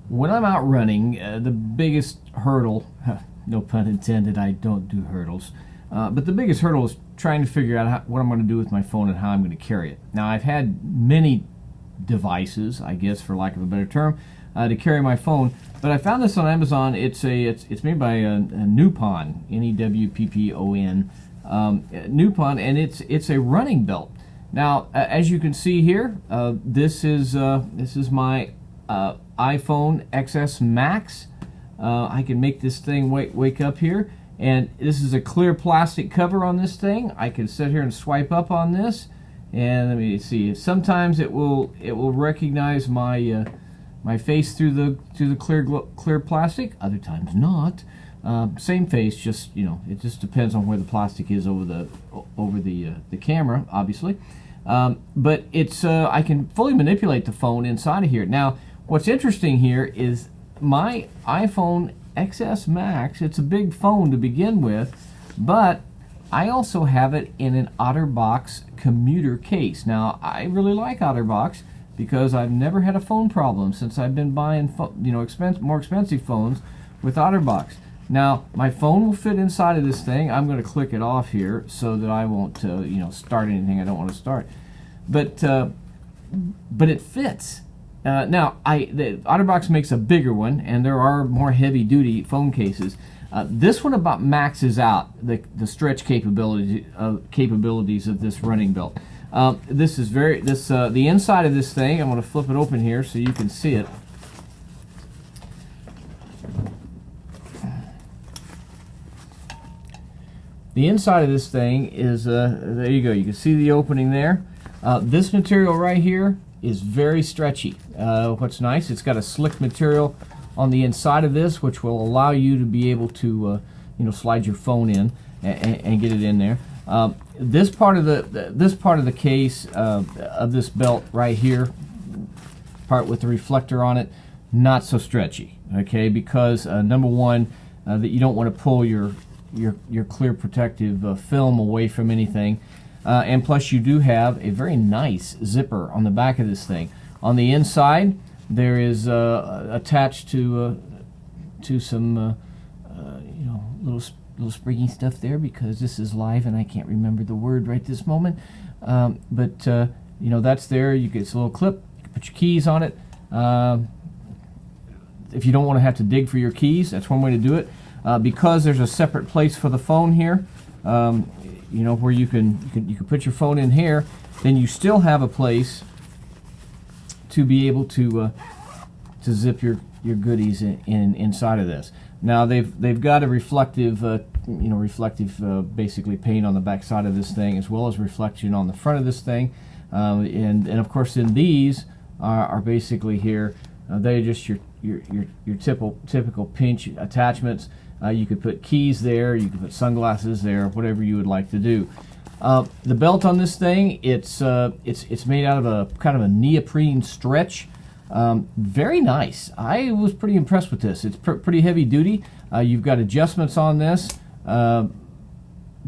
when I'm out running, the biggest hurdle, no pun intended, I don't do hurdles, but the biggest hurdle is trying to figure out what I'm going to do with my phone and how I'm going to carry it. Now, I've had many devices, I guess, for lack of a better term, to carry my phone, but I found this on Amazon. It's made by Newppon, Newppon, Newppon, and it's a running belt. Now, as you can see here, this is my iPhone XS Max. I can make this thing wake up here, and this is a clear plastic cover on this thing. I can sit here and swipe up on this, and let me see. Sometimes it will recognize my my face through the clear plastic. Other times not. Same face, just it just depends on where the plastic is over the camera, obviously. But it's I can fully manipulate the phone inside of here. Now, what's interesting here is my iPhone XS Max. It's a big phone to begin with, but I also have it in an Otterbox Commuter case. Now, I really like Otterbox because I've never had a phone problem since I've been buying more expensive phones with Otterbox. Now, my phone will fit inside of this thing. I'm going to click it off here so that I won't start anything I don't want to start. But it fits. Now, the Otterbox makes a bigger one, and there are more heavy-duty phone cases. This one about maxes out the stretch capabilities of this running belt. This is the inside of this thing. I'm going to flip it open here so you can see it. The inside of this thing is there you go. You can see the opening there. This material right here is very stretchy. What's nice, it's got a slick material on the inside of this, which will allow you to be able to slide your phone in and get it in there. This part of the case of this belt right here, part with the reflector on it, not so stretchy. Okay, because number one, that you don't want to pull your clear protective film away from anything. And plus you do have a very nice zipper on the back of this thing. On the inside, there is attached to some little springy stuff there, because this is live and I can't remember the word right this moment. But that's there. It's a little clip. You can put your keys on it. If you don't want to have to dig for your keys, that's one way to do it. Because there's a separate place for the phone here, where you can put your phone in here, then you still have a place to be able to zip your goodies inside of this. Now they've got a reflective basically paint on the back side of this thing, as well as reflection on the front of this thing, and of course then these are basically here. They're just your typical pinch attachments. You could put keys there, you could put sunglasses there, whatever you would like to do. The belt on this thing, it's made out of a kind of a neoprene stretch. Very nice. I was pretty impressed with this. It's pretty heavy duty. You've got adjustments on this.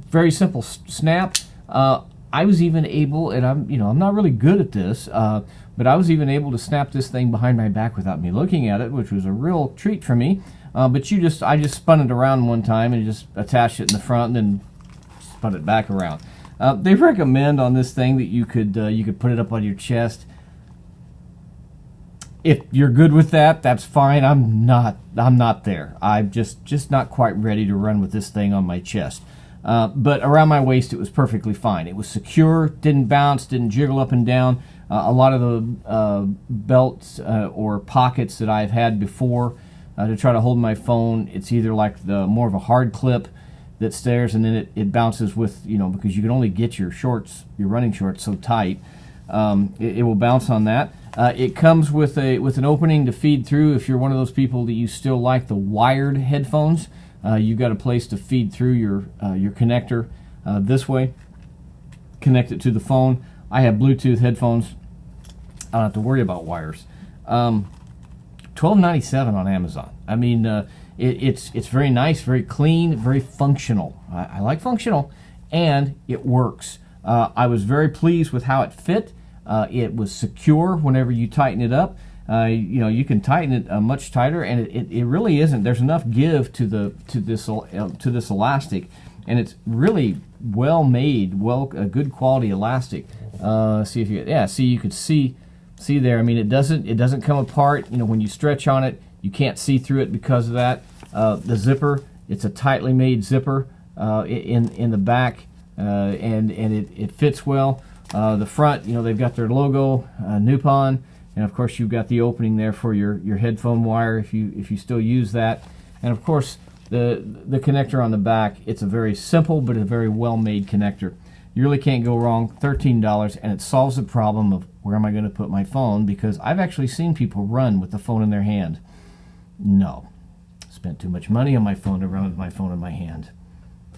Very simple snap. I was even able, and I'm not really good at this, but I was even able to snap this thing behind my back without me looking at it, which was a real treat for me. But I just spun it around one time and just attached it in the front and then spun it back around. They recommend on this thing that you could put it up on your chest. If you're good with that, that's fine. I'm not there. I'm just not quite ready to run with this thing on my chest. But around my waist, it was perfectly fine. It was secure, didn't bounce, didn't jiggle up and down. A lot of the belts or pockets that I've had before to try to hold my phone, it's either like more of a hard clip that stays, and then it bounces with, because you can only get your running shorts so tight. It will bounce on that. It comes with an opening to feed through. If you're one of those people that you still like the wired headphones, you've got a place to feed through your connector this way. Connect it to the phone. I have Bluetooth headphones. I don't have to worry about wires. $12.97 on Amazon. I mean, it's very nice, very clean, very functional. I like functional, and it works. I was very pleased with how it fit. It was secure whenever you tighten it up. You can tighten it much tighter, and it really isn't. There's enough give to this elastic, and it's really well made, a good quality elastic. See if you could see there. I mean, it doesn't come apart. When you stretch on it, you can't see through it because of that. The zipper, it's a tightly made zipper in the back, and it fits well. The front, they've got their logo, Newppon, and of course you've got the opening there for your headphone wire if you still use that, and of course the connector on the back. It's a very simple but a very well made connector. You really can't go wrong. $13, and it solves the problem of where am I going to put my phone, because I've actually seen people run with the phone in their hand. No, spent too much money on my phone to run with my phone in my hand.